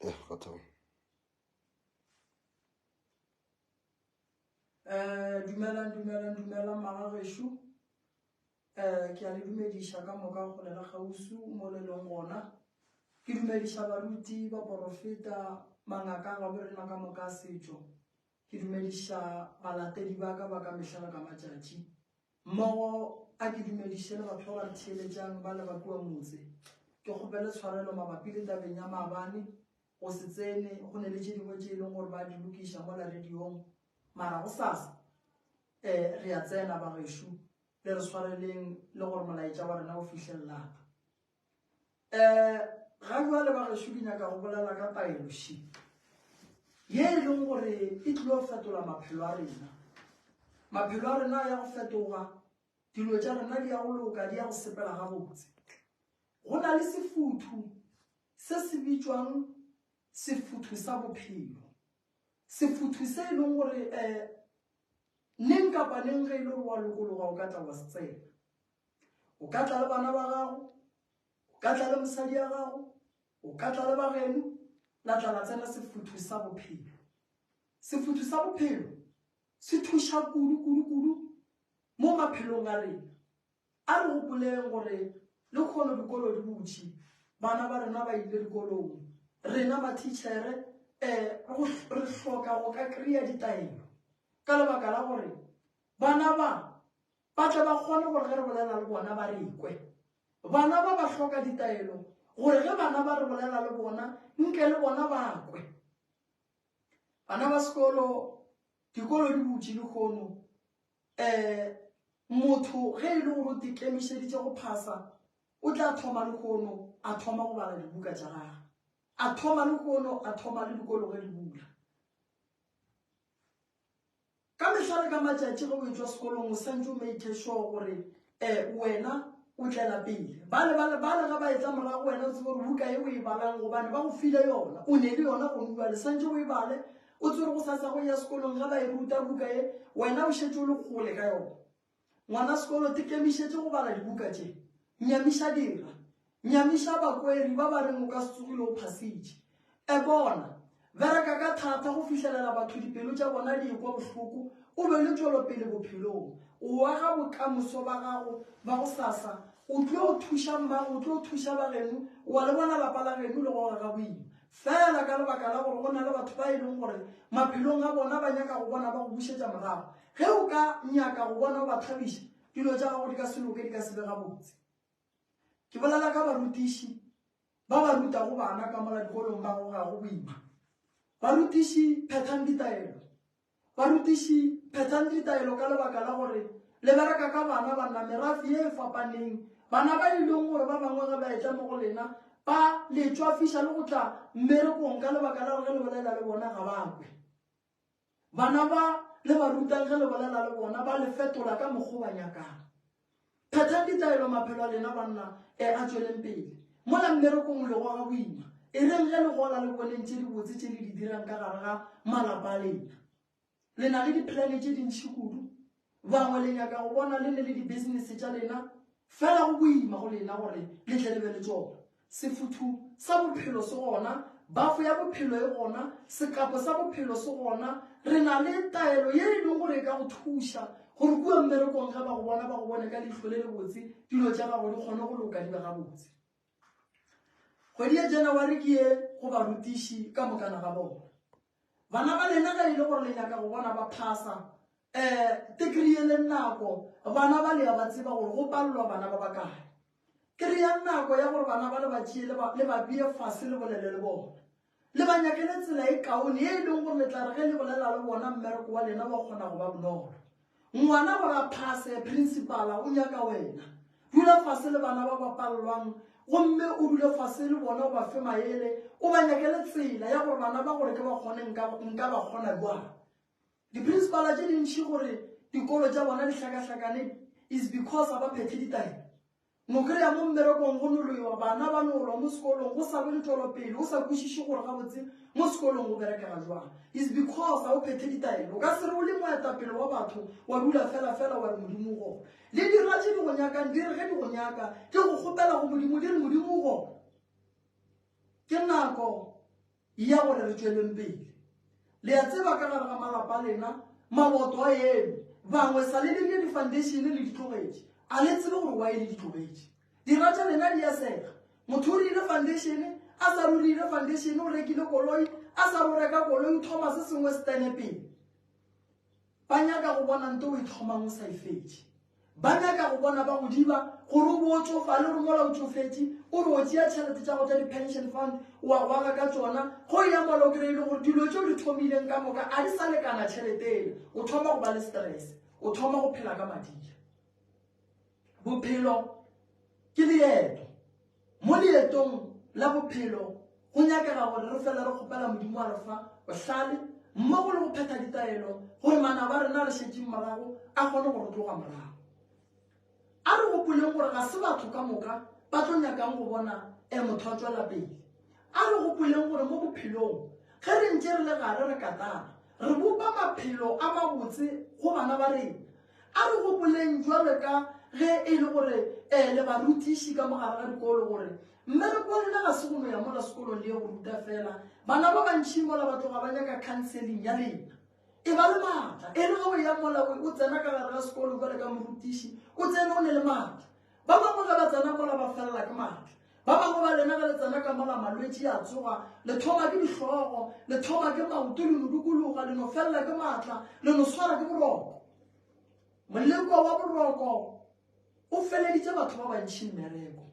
Attends. Dumela Marareshu. Ki a le dumedisha ka moka go lela gausu mo le leng gona. Ki dumedisha baruti ba profeta mangaka ga borena ka moka setso. Ki dumedisha balatedi ba ka mehla ka matšatši. Mmogo a ke dumedishe le batho ba theeletsang ba le ba kua motse. Ke kgopele tshwarelo mabapi le tabeng ya maabane go se tsene go ne le tše dingwe tše e leng gore ba di lokiša mo la radiong mara go sasa re a tsena bagešo le re tshwareleng le gore molaetša wa rena o fihlellang ga jwale bagešo di nyaka go bolela ka taeloshi ye e leng gore e tlile go fetola maphelo a rena. Maphelo a rena ya go fetoga dilo tša rena di ya go loka di ya go sepela gabotse. Go na le sefuthu se se bitswang sefuthu sa bophelo. Sefuthu se e leng gore neng kapa neng ge e le gore wa lokologa o ka tla wa se tsena. O ka tla le bana ba gago, o ka tla le mosadi ya gago, o ka tla le bageno, la tla la tsena sefuthu sa bophelo. Sefuthu sa bophelo se thuša kudu mo maphelong a rena. A re gopoleng gore le kgono dikolo di botši, bana ba rena ba ile dikolong, rena matitšhere re hloka go ka kry-a ditaelo ka lebaka la gore bana ba tle ba kgone gore ge re bolela le bona ba rekwe. Bana ba hloka ditaelo gore ge bana ba re bolela le bona nke le bona ba kwe. Bana ba sekolo dikolo di botši le kgono motho ge e le gore o tikemišeditše go phasa o tla thoma le kgono a thoma go bala dibuka tša gagwe, a thoma le kgono a thoma le dikolo ge di bula. Ka mehla le ka matšatši ge o etswa sekolong o santse o make sure gore wena o tlela pele. Bale ga ba etla morago wena o tsebe gore buka e o e balang gobane ba go file yona, o ne le yona go bua le santse o e bale o tsere go sa go ya sekolong ga ba e ruta buka e wena o šetse o le kgole ka yona. Ngwana sekolo tikemišetse go bala dibuka tše, nyamiša dira, nyamiša bakweri ba ba reng o ka se tsogile o phasitše. Bona bereka ka thata go fihlelela batho dipelo tša bona di ekwa bohloko, o be le tšwelopele bophelong, o aga bokamoso ba gago ba go sasa, o tlo o thuša mmago, o tlo o thuša bageno, wa le bona lapa la geno le go ga boima. Fela ka lebaka la gore go na le batho ba e leng gore maphelong a bona ba nyaka go bona ba go bušetša morago. Ge o ka nyaka go bona o ba thabiša, dilo tša gago di ka se loke, di ka se be gabotse. Ke bolela ka barutiši ba ba rutago bana ka mola dikolong ba go ga go boima. Barutiši phethang ditaelo, barutiši phethang ditaelo ka lebaka la gore le bereka ka bana banna merafi e fapaneng. Bana ba e leng gore ba bangwe ge ba etla mo go lena ba le tšwafiša le go tla mmerekong ka lebaka la gore ge le bolela le bona ga bakwe. Bana ba le ba rutang ge le bolela le bona ba le fetola ka mokgwa ba nyakang. Phethang ditaelo maphelo a lena banna a tšweleng pele. Mola mmerekong le go ga boima, e reng ge le gola le boneng tše di botse tše le di dirang ka gare ga malapa a lena. Le na le diplane tše dintšhi kudu, bangwe le nyaka go bona le ne le di-business tša lena, fela go boima go lena gore le tle le be le tšona. Sefuthu sa bophelo se gona, bafo ya bophelo e gona, sekapo sa bophelo se gona. Re na le taelo ye e leng gore e ka go thuša gore kua mmerekong ge ba go bone ka leihlo le le botse, dilo tša gago di kgone go loka di be gabotse. Kgwedi ya Janawari ke ye go barutiši ka mokana ga bona. Bana ba lena ga e le gore le nyaka go bona ba phasa tekry le nako, bana ba le ya ba tseba gore go palelwa bana ba bakae. Kry-a nako ya gore bana ba le ba tšee le ba bee fase le bolele le bona, le ba nyakele tsela e kaone ye e leng gore le tla re ge le bolela le bona mmereko wa lena wa kgona go ba bonolo. Ngwana gore a phase principala o nyaka wena, dula fase le bana ba ba palelwang, gomme o dule fase le bona o ba fe maele, o ba nyakele tsela ya gore bana ba gore ke ba kgone nka ba kgona jwang. Di-principala tše dintšhi gore dikolo tša bona di hlakahlakane is because a ba phethe ditaelo. No kry-a mo mmerekong go noloiwa, bana ba nolwa mo sekolong, go sa be le tšwelopele, o sa kwešiše gore gabotse mo sekolong go berekega jwang. Is because a o phethe ditaelo. O ka se re o le moetapele wa batho wa dula fela wa re modimo gona. Le dira tše di go nyakang di re ge di go nyaka di go kgopela go modimo di re modimo gona. Ke nako ya gore re tsweleng pele le ya tseba ka gare ga malapa lena maboto a eno bangwe sa le dirile di-foundation le ditlogetse a le tsebe gore wa e le ditlogetse dira tša lena di a sega motho o rile foundation a sa rorile foundation o rekile koloi a sa ro reka koloi o thoma se sengwe se tsene pele ba nyaka go bona nto o e thomang o sa e fetse ba nyaka go bona ba go diba gore o bo o tsofale gore mola o tsofetse o re o tšea tšhelete tša go tša di-pension fund wa gwaga ka tsona go ya mola o kry-ile gore dilo tšeo di thomileng ka moka a di sa lekana tšhelete ele o thoma go ba le stress o thoma go phela ka madila bophelo ke leeto mo leetong la bophelo go nyakega gore re fela re kgopela modimo a re fa bohlale mmogo le go phetha ditaelo gore mana ba rena re šetšeng morago a kgone go re tloga morago a re gopoleng gore ga se batho ka moka ba tlo nyakang go bona motho a tswela pele a re gopoleng gore mo bophelong ge re ntse re le gare re katana re bopa maphelo a mabotse go bana ba rena a re gopoleng jwalo ka ge e le gore le barutiši ka mogare ga dikolo gore mmereko rena ga se gono ya mola sekolong le go ruta fela bana ba bantšhi mola ba tloga ba nyaka counseling ya lena e ba le maatla e le ge o ya mola o tsena ka gare ga sekolo jale ka morutiši o tsene o ne le maatla ba bangwe ge ba tsena mola ba felela ke maatla ba bangwe ba lena ge le tsena ka mola malwetse a tsoga le thoma ke dihlogo le thoma ke maoto le no dukologa le no felela ke maatla le no swara ke boroko moleko wa boroko o feleditše batho ba bantšhi mmereko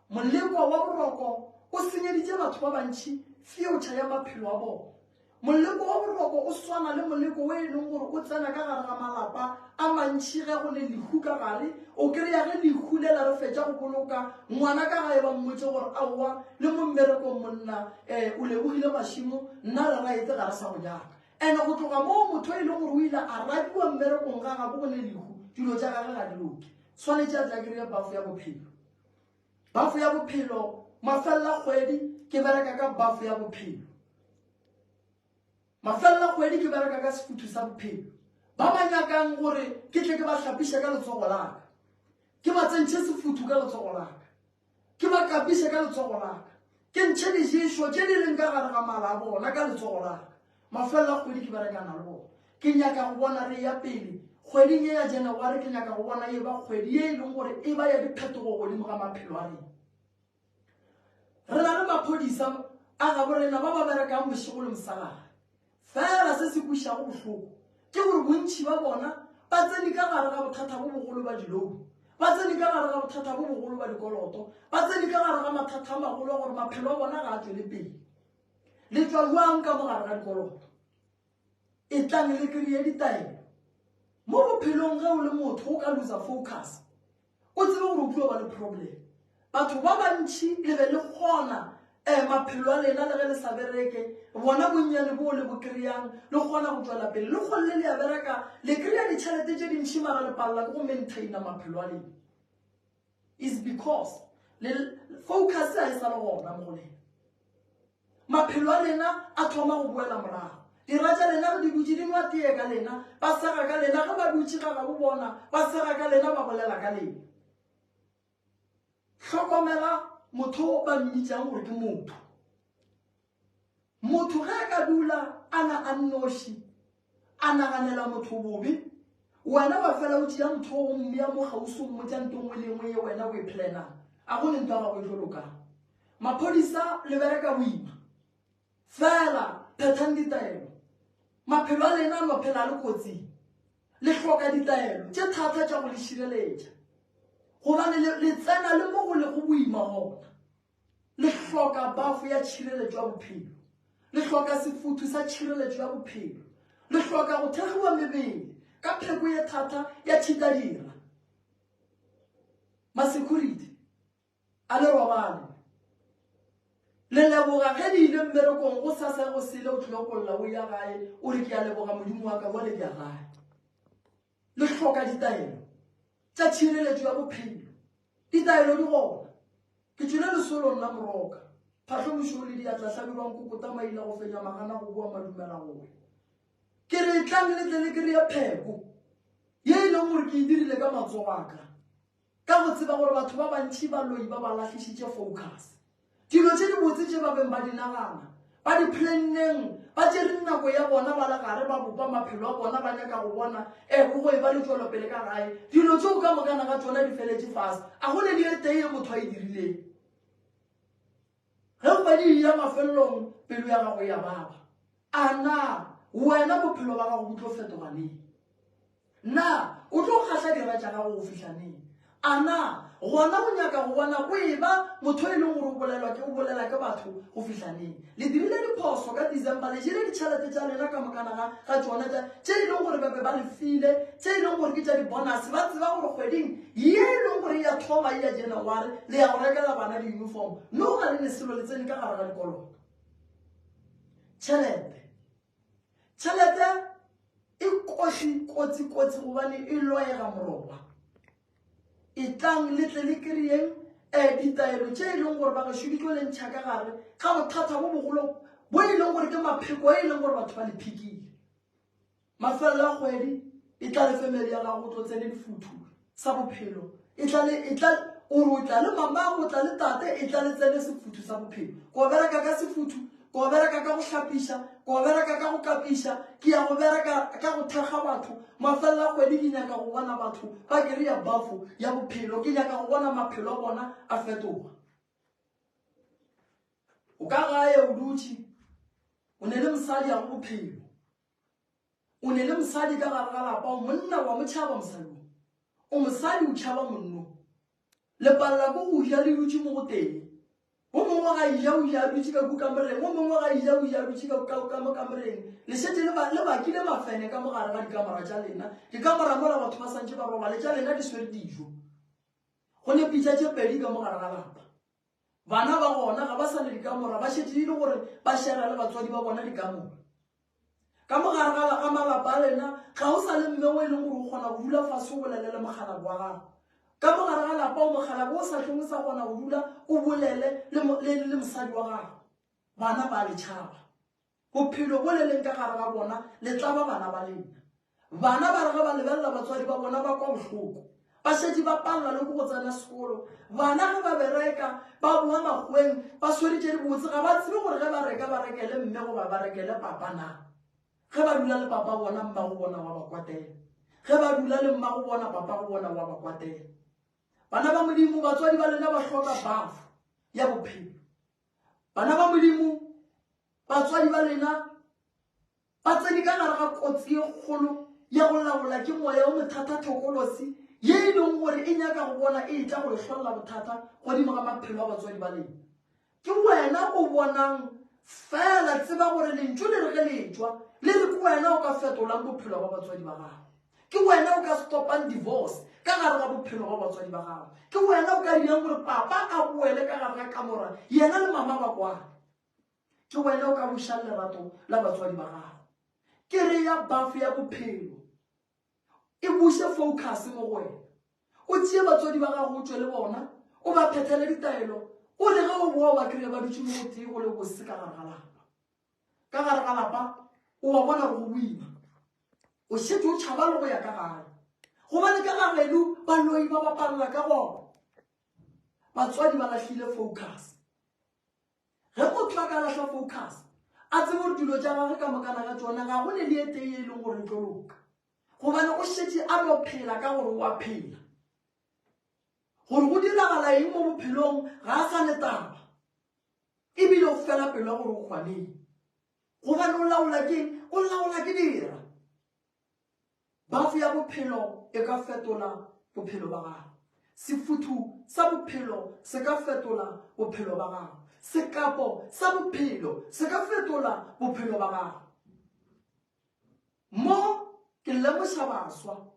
moleko wa boroko o senyeditše batho ba bantšhi future ya maphelo a bona moleko wa boroko o swana le moleko o e leng gore o tsena ka gare ga malapa a mantšhi ge go le lehu ka gare o kry-a ge lehu le la re fetša go boloka ngwana ka gae ba mmotse gore aowa le mo mmerekong monna o lebogile mašimo nna re raetse ga re sa go jaka and go tloga moo motho e leng gore o ile a radiwa mmerekong ga gapo go le lehu dilo tša gage ga di loke swanetše a tla kry-a bafo ya bophelo bafo ya bophelo mafelela kgwedi ke bereka ka bafo ya bophelo mafelela kgwedi ke bereka ka sefuthu sa bophelo ba ba nyakang gore ke tle ke ba hlapiše ka letsogo laka ke ba tsentšhe sefuthu ka letsogo laka ke ba kapiše ka letsogo laka ke ntšhe dijeso tše di leng ka gare ga mala a bona ka letsogo laka mafelela kgwedi ke berekana le bona ke nyaka go bona re ya pele kgweding e ya January ke nyaka go bona e ba kgwedi ye e leng gore e ba ya diphetogo godimo ga maphelo a rena re na le maphodisa a gabo rena ba ba berekang bošego le mosagare fela se se kwešišago bohloko ke gore bontši ba bona ba tsene ka gare ga bothata bo bogolo ba dilobu ba tsene ka gare ga bothata bo bogolo ba dikoloto ba tsene ka gare ga mathata a magolo a gore maphelo a bona ga a tswele pele le tswa jwang ka mogare ga dikoloto e tlang le kry-e ditaelo mo bophelong ge o le motho o ka losa focus o tsebe gore o tlo ba le problem batho ba bantšhi le be le kgona maphelo a lena le ge le sa bereke bona bonnyane bo le bo kry-ang le kgona go tswela pele le kgolle le ya bereka le kry-a ditšhelete tše dintšhi mara le palela ke go maintaina maphelo a lena is because focus a e sa le gona mo go lena maphelo a lena a thoma go boela morago dira tša lena re di dutse di nwa tee ka lena ba sega ka lena ge ba dutse ga go bona ba sega ka lena ba bolela ka lena hlokomela motho ba mmitsang gore ke motho ge a ka dula ana a nnoši a naganela motho bobe wena ba fela o tšea motho o mmea mo gausong mo tša nto ngwe le ngwe ye wena o e planang a go ne nto a gago e tlolokang maphodisa le bereka boima fela phethang ditaelo maphelo a lena no phela le kotsing le hloka ditaelo tše thata tša go le šireletša gobane le tsena le mo go le go boima gona le hloka bafo ya tšhireletšo ya bophelo le hloka sefuthu sa tšhireletšo ya bophelo le hloka go thegiwa mebele ka pheko ye thata ya tšhitadira masecurity a le robale le leboga ge di ile mmerekong go sa sa go sele o tlile kolola o ya gae o re ke ya leboga modimo wa ka wa le bja gae le hloka ditaelo tša tšhireletšo ya bophelo ditaelo di gona ke tswile lesolong la moroka phatlhomošo le diatla hlabelwang kokota maila go fenya magana go bua madumela gowe ke re tlang le tle le kry-a pheko ye e leng gore ke e dirile ka matsogo aka ka go tseba gore batho ba bantšhi ba loi ba ba latlhišitše focus dilo tše di botse tše ba beng ba di nagana ba di planning ba tsere nako ya bona ba la gare ba bopa maphelo a bona ba nyaka go bona go e ba le tswelo pele ka gae dilo tse o ka mokana ga tsona di feletse fast a gone di etee motho a e dirileng ge o ba di ya mafelelong pelo ya gago ya baba ana wena bophelo ba gago bo tlo fetoga neng na o tlo kgahla dira tša gago go fihla neng ana gona go nyaka go bona go eba motho e leng gore o bolela ke batho go fihla neng le dirile diphoso ka December le jele ditšhelete tša lena ka mokana ga tsona tše e leng gore ba le file tše e leng gore ke tša di-bonus ba tseba gore kgweding ye e leng gore ya thoma ya January le ya go rekela bana di-uniform no ga le ne selo le tsene ka gare ga dikoloto tšhelete e kotsi gobane e loega moroba e tlang le tle le kry-eng ditaelo tše e leng gore ba gešo di tlo lentšha ka gare ga bothata bo bogolo bo e leng gore ke mapheko e leng gore batho ba le phikile mafelelo a kgwedi e tla le family ya gago tlo tsene difuthu sa bophelo ore o tla le mama o tla le tate e tla le tsene sefuthu sa bophelo ko bereka ka sefuthu ko bereka ka go hlapiša ko bereka ka go kapiša ke ya go bereka ka go thekga batho mafelelo a kgwedi ke nyaka go bona batho ba kry-a bafo ya bophelo ke nyaka go bona maphelo a bona a fetoga o ka gae o dutše o ne le mosadi ya go bophelo o ne le mosadi ka gare ga lapa monna wa motšhaba mosading o mosadi o tšhaba monno lepalla ko go ja le dutše mo go teng o mongwe ga ija o ja dutše ka kukamoreng o mongwe ga ija o ja dutše ka mo kamereng le šetse le bakile mafene ka mogare ga dikamera tša lena dikamera mola batho ba santše ba roba le tša lena di swere dijo go ne pitša tše pedi ka mogare ga lapa bana ba gona ga ba sa le dikamora ba šetse le gore ba šera le batswadi ba bona dikamora ka mogare ga malapa a lena ga o sa le mme o e leng gore o kgona go dula fase o bolelele mogalago wa gago ka mogare ga lapa o mogalago o sa tlhong sa kgona go dula o bolele le mosadi wa gago bana ba letšhaba bophelo bo le leng ka gare ga bona le tla ba bana ba lena bana ba re ge ba lebelela batswadi ba bona ba kwa bohloko ba šetse ba palela le ko go tsena sekolo bana ge ba bereka ba boa makgweng ba sweretše dibotse ga ba tsebe gore ge ba reka ba rekele mme goba ba rekele papa na ge ba dula le papa bona mma go bona wa ba kwatela ge ba dula le mma go bona papa go bona wa ba kwatela bana ba modimo batswadi ba lena ba hloka bafo ya bophelo bana ba modimo batswadi ba lena ba tsene ka gare ga kotsi e kgolo ya go laola ke moya o mothata thokolosi ye e leng gore e nyaka go bona e tla go lehlolela bothata godimo ga maphelo a batswadi ba lena ke wena o bonang fela tseba gore lentšu le re ge letswa le re ke wena o ka fetolang bophelo ba batswadi ba gago ke wena o ka stopang divorce ka gare ga bophelo ba batswadi ba gago ke wena o ka dirang gore papa a boele ka gare ga kamora yena le mama ba kwane ke wena o ka buša lerato la batswadi ba gago ke re ya bafo ya bophelo e buše focus mo go wena o tšee batswadi ba gago o tswe le bona o ba phethele ditaelo o le ge o boa ba kry-a ba dutše mo go tee go le bose ka gare ga lapa ka gare ga lapa o ba bona go boima o šetse o tšhaba le go ya ka gae gobane ka gagedu baloi ba bapalela ka gona batswadi ba lahlile focus ge motho a ka lahla focus a tsebe gore dilo tša gage ka mokana ga tsona ga go ne le ete e leng gore tlo loka gobane o šetse a no phela ka gore o a phela gore go diragala eng mo bophelong ga a sa letaba ebile o fela pelo ya gore o kgwaneng gobane o laola ke dira bafo ya bophelo e ka fetola bophelo ba gago sefuthu sa bophelo se ka fetola bophelo ba gago sekapo sa bophelo se ka fetola bophelo ba gago mo ke lemoša baswa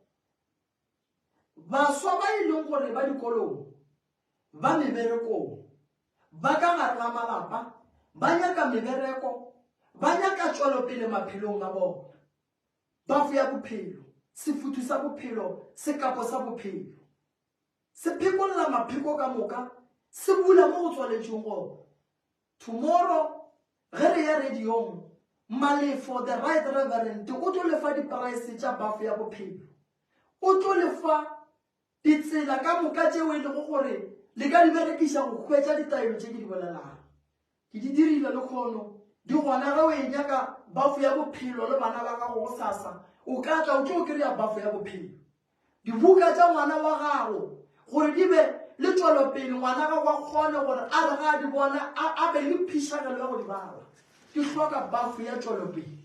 ba e leng gore ba dikolong ba meberekong ba ka gare ga malapa ba nyaka mebereko ba nyaka tšwelopele maphelong a bona bafo ya bophelo sefuthu sa bophelo sekapo sa bophelo se phekolola mapheko ka moka se bula mo go tswaletšeng gona tomorrow ge re ya radiong Malefo the right reverend o tlo lefa di-price tša bafo ya bophelo o tlo lefa ditsela ka moka tšeo e lego gore le ka di berekiša go hwetša ditaelo tše ke di bolelang ke di dirile le kgono di gona ga o e nyaka bafu ya bophelo le bana ba gago go sasa o ka tla o tlo kry-a bafu ya bophelo dibuka tša ngwana wa gago gore di be le tswelopele ngwana ga wa kgone gore a re ga di bona a be le phišagelo ya go di bala di hloka bafu ya tswelopele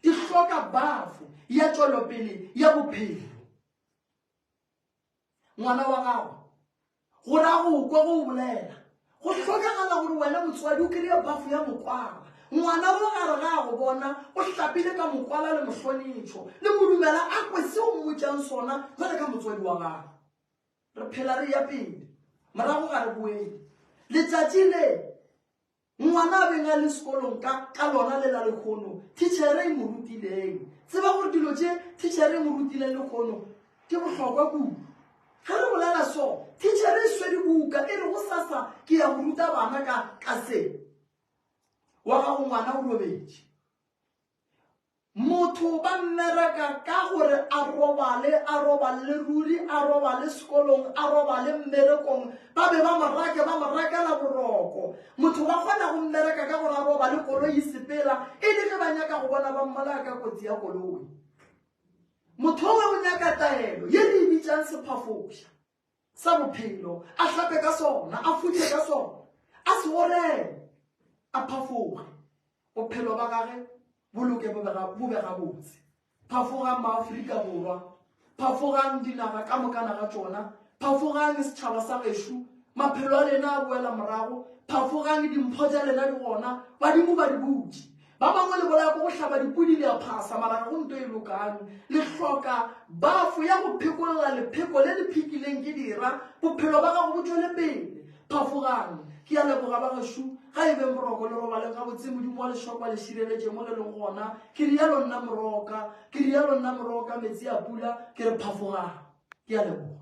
di hloka bafu ya tswelopele ya bophelo ngwana wa gago gore a go kwa go bolela go tlhokagala gore wena motswadi o kry-e bafu ya mokwala ngwana o gare ga go bona o hlapile ka mokwala le mohlonitšho le modumela a kwe seo mmotšang sona jale ka motswadi wa gago re phela re ya pele morago ga re boele letšatši le ngwana a beng a le sekolong ka lona le la lekgono tichere e mo rutileng tseba gore dilo tše tichere e mo rutileng lekgono ke bohlokwa kudu ga re bolela so tichere e swedi buka e re go sasa ke ya go ruta bana ka se wa gago ngwana o robetše motho ba mmereka ka gore a robale ruri a robale sekolong a robale mmerekong ba be ba morakela boroko motho ba kgona go mmereka ka gore a robale koloi sepela e le ge ba nyaka go bona ba mmala ka kotsi ya koloi motho o nyaka taelo ye re bitšang sephafoša sa bophelo a hlape ka sona a futše ka sona a se gorele a phafoge bophelo ba gage boloke bo be gabotse phafogang maafrika borwa phafogang dinaga ka mokana ga tsona phafogang setšhaba sa gešo maphelo a lena a boela morago phafogang dimpho tša lena di gona badimo ba di butše ba bangwe le bolaya ko go hlaba dipudi le ya phasa mara go nto e lokang le hloka bafu ya go phekolola lepheko le le phekileng ke dira bophelo ba gago bo tšwele pele phafogang ke ya leboga ba gešo ga e beng boroko le robaleng ga botse modimo wa lešokwa le šireletše mo le leng gona ke rialo nna moroka metsi a pula ke re phafogang ke ya leboga